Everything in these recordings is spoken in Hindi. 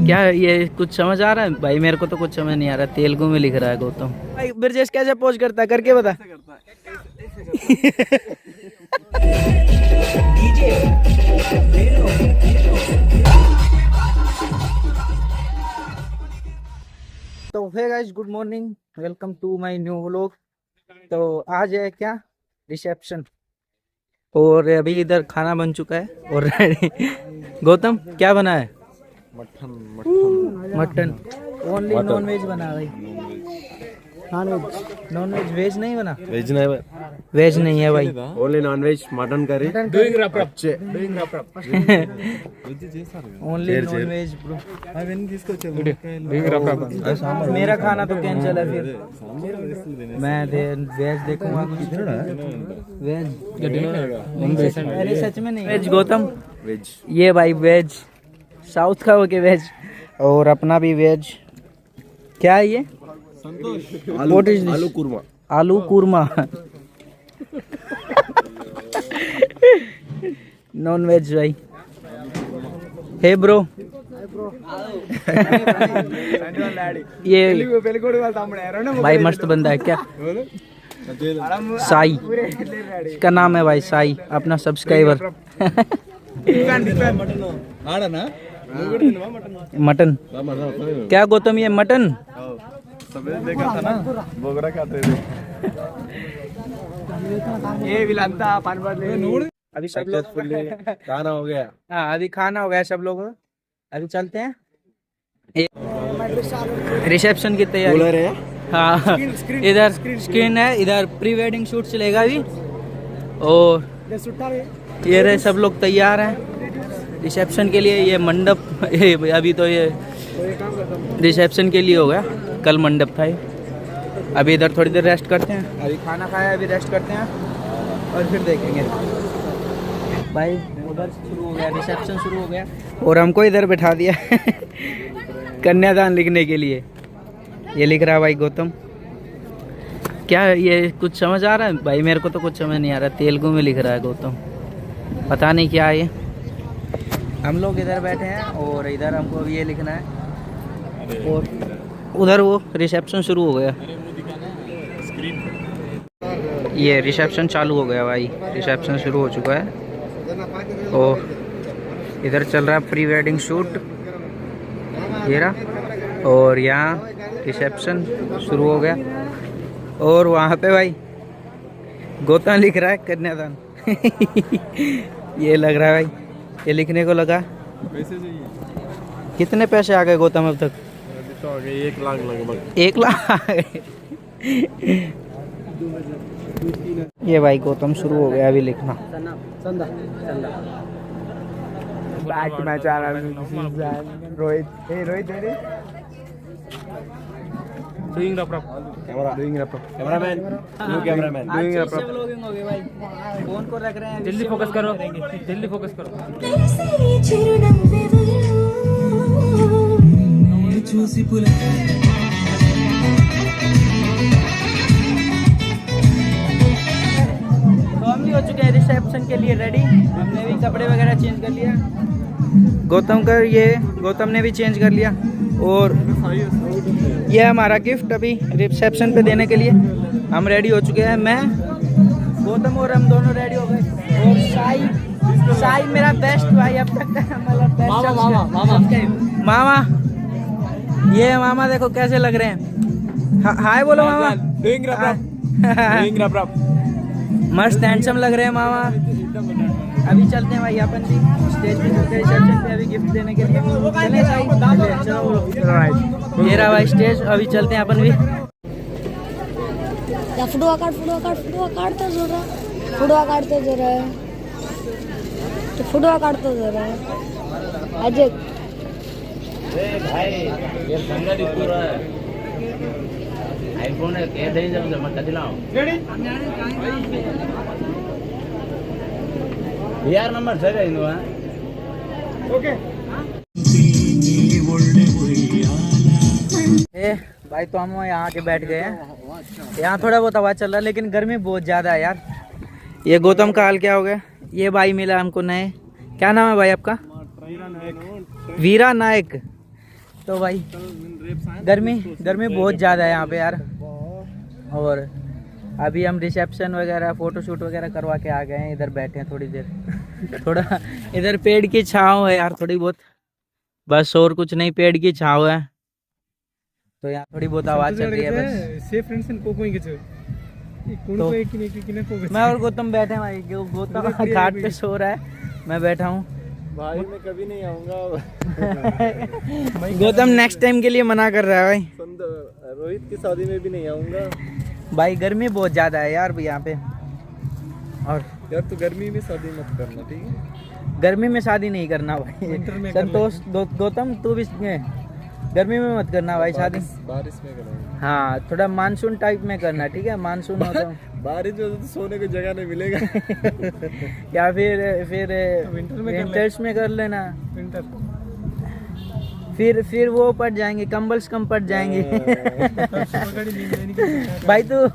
क्या ये कुछ समझ आ रहा है भाई? मेरे को तो कुछ समझ नहीं आ रहा। तेलुगु में लिख रहा है गौतम भाई। ब्रजेश कैसे पोज करता है करके बता। तो hey guys, good morning, welcome to my new vlog. तो आज है क्या, रिसेप्शन। और अभी इधर खाना बन चुका है और गौतम क्या बना है? Mutton only. नॉन वेज बना भाई? नॉन वेज, वेज नहीं बना? वेज नहीं, वेज नहीं है भाई, only non veg mutton curry. Only non veg bro. मेरा खाना तो कैंसिल है फिर। मैं वेज देखूंगा कुछ। वेज अरे सच में नहीं वेज गौतम। वेज ये भाई वेज, साउथ का हो के वेज, और अपना भी वेज। क्या है ये? What is this? आलू कुरमा। आलू कुरमा। नॉन वेज भाई। हे ब्रो, ये भाई मस्त बंदा है क्या? साई इसका नाम है भाई, साई, अपना सब्सक्राइबर। मटन क्या गौतम, ये मटन? देखा था ना, बोगरा खाते थे। ये विलांता अभी सब लोग खाना हो गया। हाँ अभी खाना हो गया सब लोग। अभी चलते हैं रिसेप्शन की तैयारी। है? हाँ इधर स्क्रीन है, इधर प्री वेडिंग शूट चलेगा अभी। और ये रहे सब लोग तैयार हैं रिसेप्शन के लिए। ये मंडप अभी तो ये रिसेप्शन के लिए हो गया, कल मंडप था ये। अभी इधर थोड़ी देर रेस्ट करते हैं। अभी खाना खाया, अभी रेस्ट करते हैं और फिर देखेंगे। भाई उधर शुरू हो गया, रिसेप्शन शुरू हो गया और हमको इधर बैठा दिया कन्यादान लिखने के लिए। ये लिख रहा है भाई गौतम। क्या ये कुछ समझ आ रहा है भाई? मेरे को तो कुछ समझ नहीं आ रहा। तेलुगु में लिख रहा है गौतम, पता नहीं क्या है ये। हम लोग इधर बैठे हैं और इधर हमको अभी ये लिखना है और उधर वो रिसेप्शन शुरू हो गया। ये रिसेप्शन चालू हो गया भाई, रिसेप्शन शुरू हो चुका है और इधर चल रहा है प्री वेडिंग शूट ये रहा। और यहाँ रिसेप्शन शुरू हो गया और वहाँ पे भाई गौतम लिख रहा है कन्यादान। ये लग रहा है भाई, ये लिखने को लगा। पैसे चाहिए? कितने पैसे आ गए गौतम अब तक? तो आ गए 1 लाख लगभग। 1 लाख। ये भाई गौतम शुरू हो गया अभी लिखना। Rohit, cameraman, new cameraman. Vlogging हो गई भाई। फोन को रख रहे हैं, जल्दी फोकस करो, जल्दी फोकस करो। तो हम भी हो चुके हैं रिसेप्शन के लिए रेडी। हमने भी कपड़े वगैरह चेंज कर लिया। गौतम ने भी चेंज कर लिया। और ये हमारा गिफ्ट अभी रिसेप्शन पे देने के लिए हम रेडी हो चुके हैं। मैं, गौतम और हम दोनों रेडी हो गए। और साई मेरा बेस्ट भाई अब तक का, मतलब बेस्ट। मामा ये मामा देखो कैसे लग रहे हैं। हाय बोलो मामा। मस्त हैंडसम लग रहे हैं मामा। अभी चलते हैं भाई अपन भी स्टेज पे चलते हैं रिसेप्शन पे अभी गिफ्ट देने के लिए। चले साई, ये रहा भाई स्टेज। अभी चलते हैं अपन भी। फुटवा काढतो जरा तो फुटवा काढतो जरा अजय। भाई ये संगति पूरा है आईफोन है के दे जब मत दिलाओ। यार नंबर सही है इनवा। ओके भाई तो हम यहाँ आके बैठ गए हैं। यहाँ थोड़ा बहुत आवाज चल रहा है लेकिन गर्मी बहुत ज्यादा है यार। ये गौतम का हाल क्या हो गया? ये भाई मिला हमको नए, क्या नाम है भाई आपका? वीरा नायक। तो भाई गर्मी बहुत ज़्यादा है यहाँ पे यार। और अभी हम रिसेप्शन वगैरह फ़ोटोशूट वगैरह करवा के आ गए हैं। इधर बैठे हैं थोड़ी देर। थोड़ा इधर पेड़ की छाँव है यार थोड़ी बहुत, बस और कुछ नहीं, पेड़ की छाँव है। तो यहाँ थोड़ी बहुत आवाज़ चल रही है बस। तो मैं और गौतम बैठे हैं भाई। गौतम घाट पे सो रहा है, मैं बैठा हूँ। भाई मैं कभी नहीं आऊंगा। गौतम नेक्स्ट टाइम के लिए मना कर रहा है भाई। रोहित की शादी में भी नहीं आऊंगा भाई गर्मी बहुत ज़्यादा है यार यहाँ पे। और यार तू गर्मी में शादी मत करना, ठीक है? गर्मी में शादी नहीं करना भाई। संतोष गौतम तू भी गर्मी में मत करना भाई शादी, बारिश में करेंगे। हाँ थोड़ा मानसून टाइप में करना, ठीक है? मानसून हो तो बारिश में तो सोने को जगह नहीं मिलेगा। या फिर विंटर्स में कर लेना। फिर वो पड़ जाएंगे, कंबल्स कम पड़ जाएंगे। भाई तो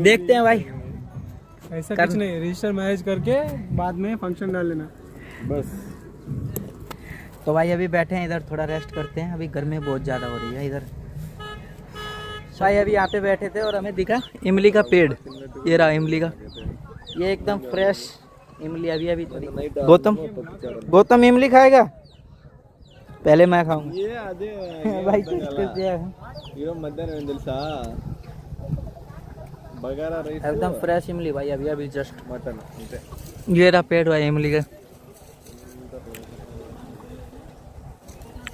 देखते हैं भाई। ऐसा कुछ नहीं, रजिस्टर मैरिज करके बाद में फंक्शन डाल लेना बस। तो भाई अभी बैठे हैं इधर, थोड़ा रेस्ट करते हैं। अभी गर्मी बहुत ज़्यादा हो रही है इधर। भाई अभी यहाँ पे बैठे थे और हमें दिखा इमली का पेड़। ये रहा इमली का, ये एकदम फ्रेश इमली। अभी गौतम इमली खाएगा? पहले मैं खाऊंगा। ये आधे भाई एकदम फ्रेश इमली भाई। अभी जस्ट मटन। ये रहा पेड़ भाई इमली का।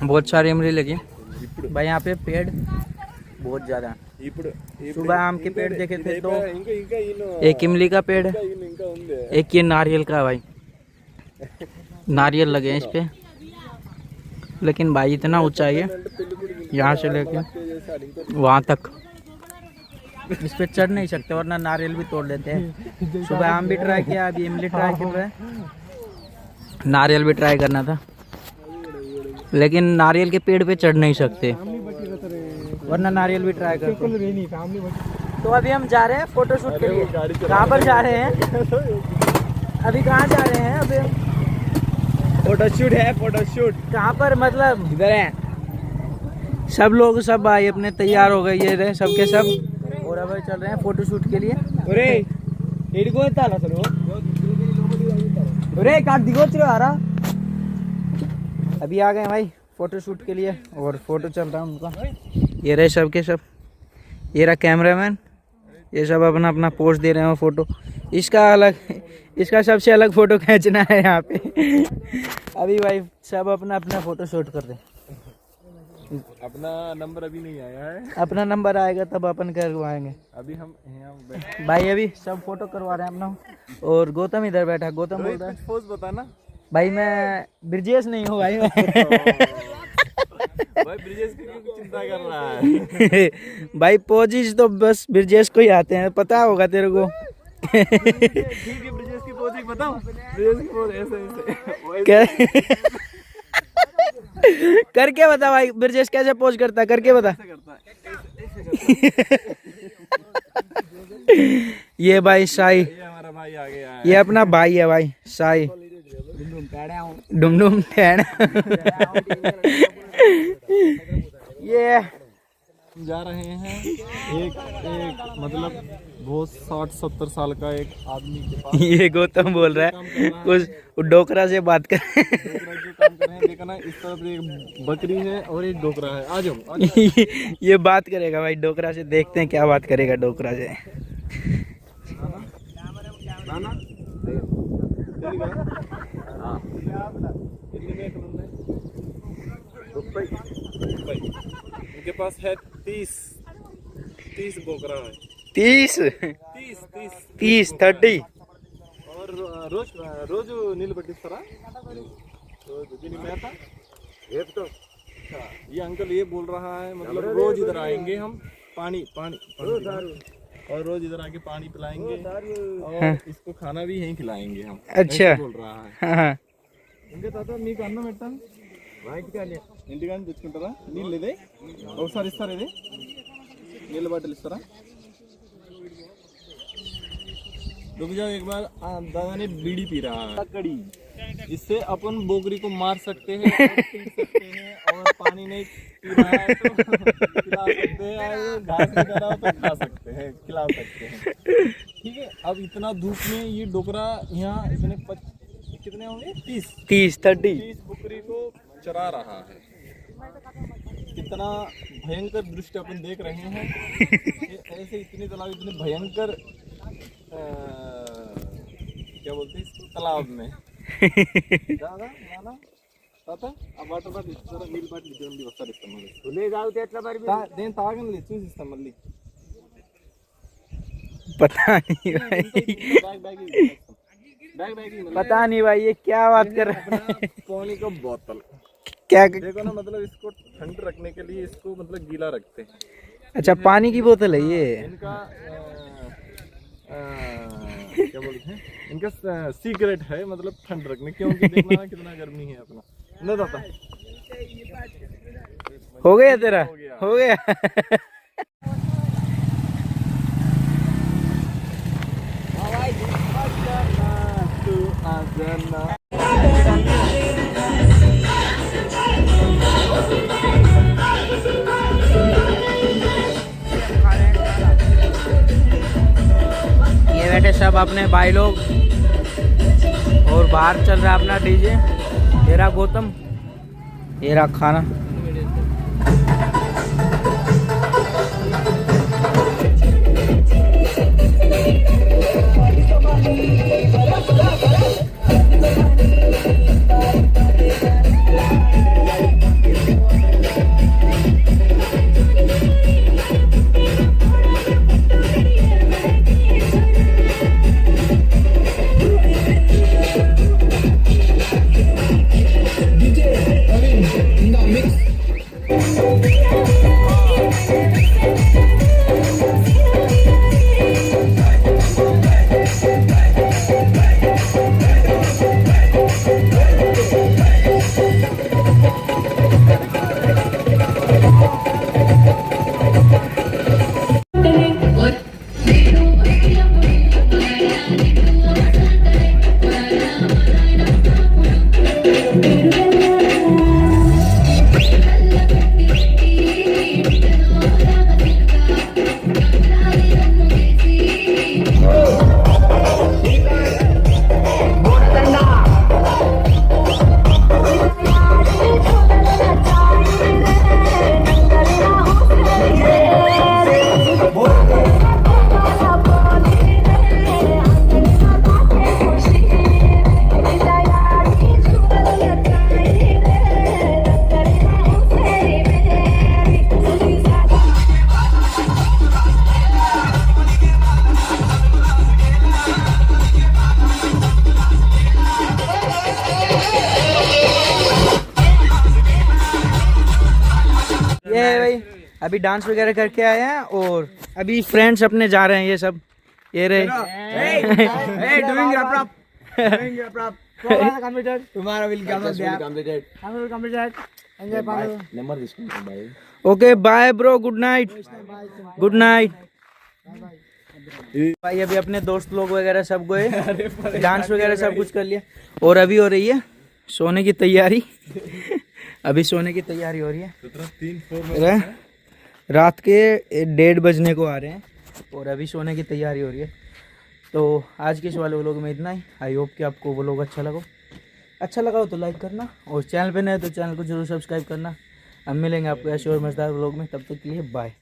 बहुत सारी इमली लगी भाई यहाँ पे, पेड़ बहुत ज़्यादा। सुबह आम के पेड़ देखे थे तो एक इमली का पेड़ है, एक ये नारियल का भाई। नारियल लगे हैं इस पे, लेकिन भाई इतना ऊंचाई है यहाँ से लेके वहाँ तक, इस पे चढ़ नहीं सकते वरना नारियल भी तोड़ देते हैं। सुबह आम भी ट्राई किया, अभी इमली ट्राई कर रहे हैं, नारियल भी ट्राई करना था, लेकिन नारियल के पेड़ पे चढ़ नहीं सकते वरना नारियल भी ट्राई करते। तो अभी हम जा रहे हैं फोटोशूट के लिए। कहाँ पर जा रहे हैं? अभी कहाँ जा रहे हैं? अभी फोटोशूट है, फोटोशूट। कहाँ पर? मतलब इधर है सब लोग, सब भाई अपने तैयार हो गए, ये रहे सबके सब। और अब चल रहे हैं फोटोशूट के लिए। अभी आ गए भाई फोटोशूट के लिए और फोटो चल रहा है उनका। ये रहे सब के सब, ये रहा कैमरामैन, ये सब अपना अपना पोस्ट दे रहे हैं फोटो। इसका सबसे अलग फोटो खींचना है यहाँ पे। अभी भाई सब अपना अपना फोटो शूट कर रहे हैं। अपना नंबर अभी नहीं आया है, अपना नंबर आएगा तब अपन करवाएंगे। अभी हम यहाँ भाई अभी सब फोटो करवा रहे हैं अपना। और गौतम इधर बैठा, गौतम बोल रहा है पोज बताना। भाई मैं ब्रिजेश नहीं हूँ भाई। भाई ब्रिजेश की क्यों चिंता कर रहा है? भाई पोजिस तो बस ब्रिजेश को ही आते हैं, पता होगा तेरे को। ठीक है, ब्रिजेश की पोज बताओ। ब्रिजेश की पोज ऐसे करके बता भाई, ब्रिजेश कैसे पोज करता है, करके बता। ये भाई साई, ये हमारा भाई आ गया है। ये अपना भाई है भाई साई। डुमडुम टैण। ये जा रहे हैं एक मतलब बहुत 60-70 साल का एक आदमी के पास। ये गौतम बोल रहा है कुछ डोकरा से बात कर। काम कर रहे हैं। देखना इस तरफ एक बकरी है और एक डोकरा है। आ जाओ। ये बात करेगा भाई डोकरा से, देखते हैं क्या बात करेगा डोकरा से। नाना उनके पास है 30 बोकरा है। 30 30 और रोज नील पट्टिस्तारा ये अंकल ये बोल रहा है मतलब रोज इधर आएंगे हम, पानी और रोज इधर आके पानी पिलाएंगे और इसको खाना भी यहीं खिलाएंगे हम। अच्छा बोल रहा है। ఇంకా తాత మీకు అన్నం పెట్టాను ఇంటికాని తెచ్చుకుంటారా? నీళ్ళు ఇదే ఒకసారి ఇస్తారా? ఇది నీళ్ళ బాటిల్ ఇస్తారా? रुक जाओ एक बार। दादा ने बीड़ी पी रहा है कड़ी, इससे अपन बोकरी को मार सकते हैं और पीट सकते हैं, और पानी नहीं पी रहा है तो खिला सकते हैं, और घास नहीं खा रहा तो खा सकते हैं, खिला सकते हैं। ठीक है, अब इतना धूप में ये डोकरा यहाँ इतने कितने होंगे 30 बकरी को चरा रहा है। कितना भयंकर दृश्य अपन देख रहे हैं। ऐसे इतने तालाब, इतने भयंकर क्या बोलते हैं इसको, तालाब में दादा नाना ताता अब वाटर बाटली जरा नील बाटली देऊन वस्तार इस्तेमाल ले जाऊ त्यातला बारी देन तागन ले चूस इस्तेमाल ली पता नहीं भाई, पता नहीं भाई ये क्या बात कर रहा है। पानी का बोतल क्या देखो ना, मतलब इसको ठंड रखने के लिए इसको मतलब गीला रखते हैं। अच्छा पानी की बोतल है ये। इनका क्या बोलते हैं, इनका सीक्रेट है मतलब ठंड रखने, क्योंकि देखना कितना गर्मी है अपना ना दादा। हो गया तेरा, हो गया। ये बैठे सब अपने भाई लोग, और बाहर चल रहा है अपना डीजे। ये रहा गौतम, ये रहा खाना। ये भाई अभी डांस वगैरह करके आए हैं, और अभी फ्रेंड्स अपने जा रहे हैं। ये सब ये रहे तुम्हारा विल okay bye bro, good night, good night भाई। अभी अपने दोस्त लोग वगैरह सब गए, डांस वगैरह सब कुछ कर लिया, और अभी हो रही है सोने की तैयारी। अभी सोने की तैयारी हो रही है। रात के 1:30 बजने को आ रहे हैं, और अभी सोने की तैयारी हो रही है। तो आज के इस वाले व्लॉग में इतना ही। आई होप कि आपको वो लोग अच्छा लगा हो तो लाइक करना, और चैनल पे नए तो चैनल को जरूर सब्सक्राइब करना। हम मिलेंगे आपको ऐसे और मजेदार व्लॉग में, तब तक के लिए बाय।